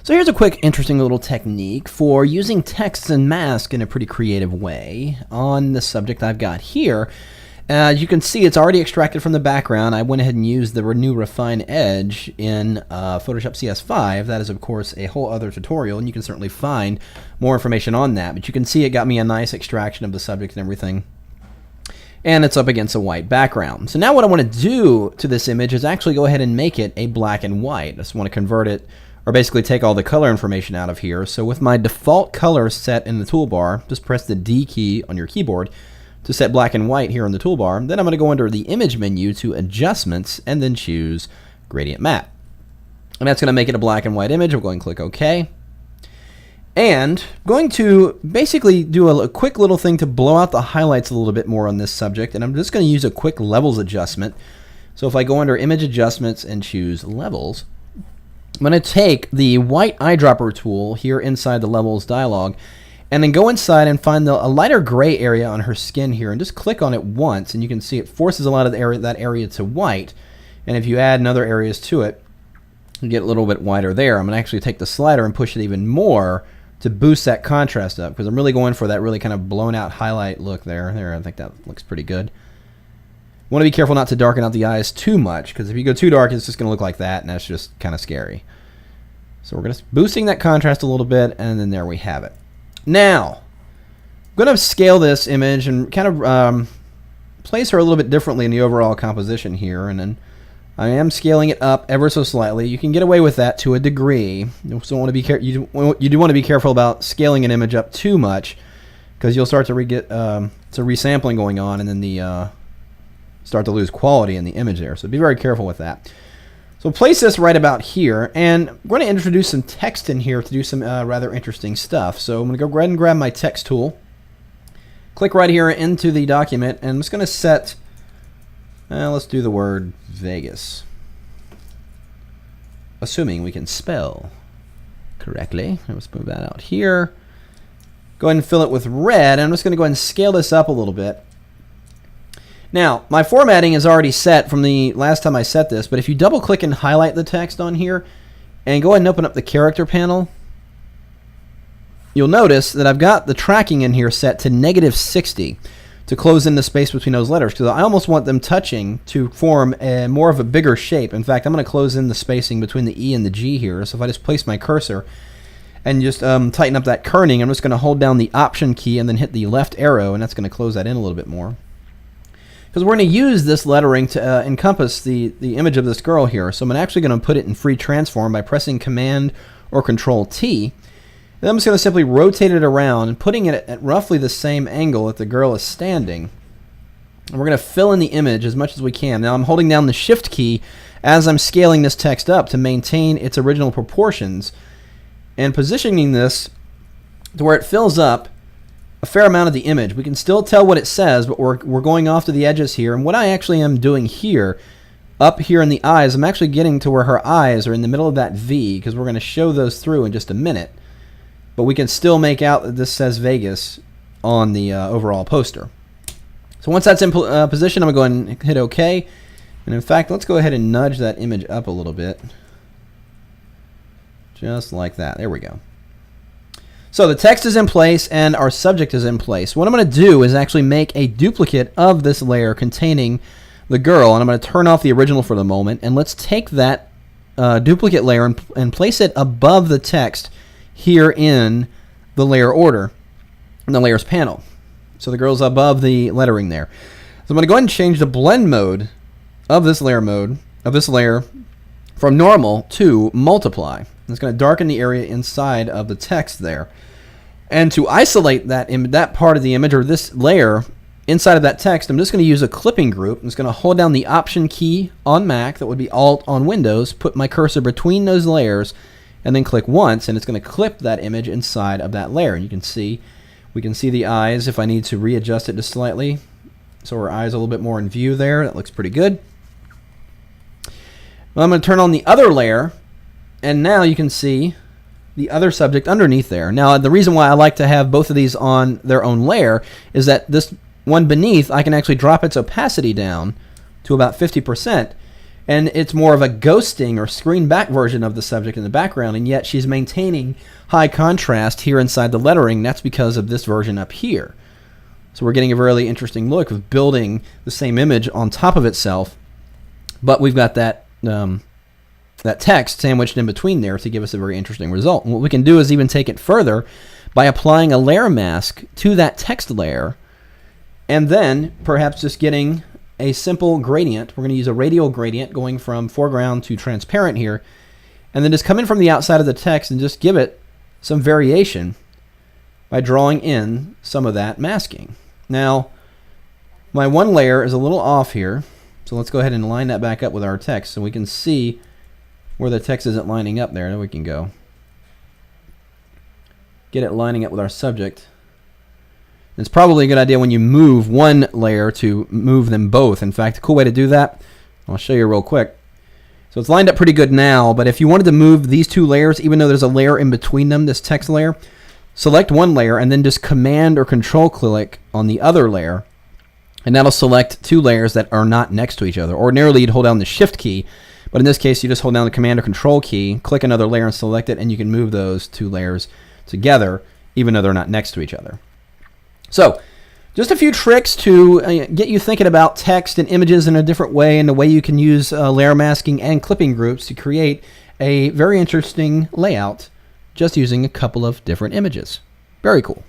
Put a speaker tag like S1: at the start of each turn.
S1: So here's a quick, interesting little technique for using text and mask in a pretty creative way on the subject I've got here. As you can see, it's already extracted from the background. I went ahead and used the new Refine Edge in Photoshop CS5. That is, of course, a whole other tutorial, and you can certainly find more information on that. But you can see it got me a nice extraction of the subject and everything. And it's up against a white background. So now what I want to do to this image is actually go ahead and make it a black and white. I just want to convert it, or basically take all the color information out of here. So with my default color set in the toolbar, just press the D key on your keyboard to set black and white here on the toolbar. Then I'm going to go under the image menu to adjustments and then choose gradient matte. And that's going to make it a black and white image. We'll go and click OK. And I'm going to basically do a quick little thing to blow out the highlights a little bit more on this subject. And I'm just going to use a quick levels adjustment. So if I go under image adjustments and choose levels, I'm going to take the white eyedropper tool here inside the levels dialog and then go inside and find a lighter gray area on her skin here and just click on it once, and you can see it forces a lot of that area to white. And if you add other areas to it, you get a little bit whiter there. I'm going to actually take the slider and push it even more to boost that contrast up, because I'm really going for that really kind of blown out highlight look there. There, I think that looks pretty good. You want to be careful not to darken out the eyes too much, because if you go too dark, it's just going to look like that, and that's just kind of scary. So we're going to boosting that contrast a little bit, and then there we have it. Now, I'm going to scale this image and kind of place her a little bit differently in the overall composition here, and then I am scaling it up ever so slightly. You can get away with that to a degree. You also want to be you do want to be careful about scaling an image up too much, because you'll start to get some resampling going on, and then start to lose quality in the image there. So be very careful with that. So place this right about here, and we're going to introduce some text in here to do some rather interesting stuff. So I'm going to go ahead and grab my text tool, click right here into the document, and I'm just going to set, let's do the word Vegas, assuming we can spell correctly. Let's move that out here. Go ahead and fill it with red, and I'm just going to go ahead and scale this up a little bit. Now, my formatting is already set from the last time I set this, but if you double click and highlight the text on here and go ahead and open up the character panel, you'll notice that I've got the tracking in here set to -60 to close in the space between those letters, because I almost want them touching to form more of a bigger shape. In fact, I'm going to close in the spacing between the E and the G here. So if I just place my cursor and just tighten up that kerning, I'm just going to hold down the Option key and then hit the left arrow, and that's going to close that in a little bit more. Because we're going to use this lettering to encompass the image of this girl here. So I'm actually going to put it in free transform by pressing Command or Control T. Then I'm just going to simply rotate it around and putting it at roughly the same angle that the girl is standing. And we're going to fill in the image as much as we can. Now I'm holding down the Shift key as I'm scaling this text up to maintain its original proportions and positioning this to where it fills up a fair amount of the image. We can still tell what it says, but we're going off to the edges here. And what I actually am doing here, up here in the eyes, I'm actually getting to where her eyes are in the middle of that V, because we're going to show those through in just a minute. But we can still make out that this says Vegas on the overall poster. So once that's in position, I'm going to go ahead and hit OK. And in fact, let's go ahead and nudge that image up a little bit. Just like that. There we go. So the text is in place and our subject is in place. What I'm going to do is actually make a duplicate of this layer containing the girl, and I'm going to turn off the original for the moment, and let's take that duplicate layer and place it above the text here in the layer order, in the layers panel. So the girl's above the lettering there. So I'm going to go ahead and change the blend mode of this layer from normal to multiply. It's going to darken the area inside of the text there. And to isolate that part of the image, or this layer inside of that text, I'm just going to use a clipping group. I'm just going to hold down the Option key on Mac, that would be Alt on Windows, put my cursor between those layers, and then click once, and it's going to clip that image inside of that layer. And you can see, we can see the eyes if I need to readjust it just slightly. So her eyes are a little bit more in view there. That looks pretty good. Well, I'm going to turn on the other layer, and now you can see the other subject underneath there. Now, the reason why I like to have both of these on their own layer is that this one beneath, I can actually drop its opacity down to about 50%. And it's more of a ghosting or screen back version of the subject in the background, and yet she's maintaining high contrast here inside the lettering. That's because of this version up here. So we're getting a really interesting look of building the same image on top of itself, but we've got that that text sandwiched in between there to give us a very interesting result. And what we can do is even take it further by applying a layer mask to that text layer, and then perhaps just getting a simple gradient. We're going to use a radial gradient going from foreground to transparent here, and then just come in from the outside of the text and just give it some variation by drawing in some of that masking. Now, my one layer is a little off here, so let's go ahead and line that back up with our text so we can see where the text isn't lining up there. There we can go. Get it lining up with our subject. It's probably a good idea when you move one layer to move them both. In fact, a cool way to do that, I'll show you real quick. So it's lined up pretty good now, but if you wanted to move these two layers, even though there's a layer in between them, this text layer, select one layer and then just Command or Control click on the other layer, and that'll select two layers that are not next to each other. Ordinarily, you'd hold down the Shift key, but in this case, you just hold down the Command or Control key, click another layer and select it, and you can move those two layers together, even though they're not next to each other. So, just a few tricks to get you thinking about text and images in a different way, and the way you can use layer masking and clipping groups to create a very interesting layout just using a couple of different images. Very cool.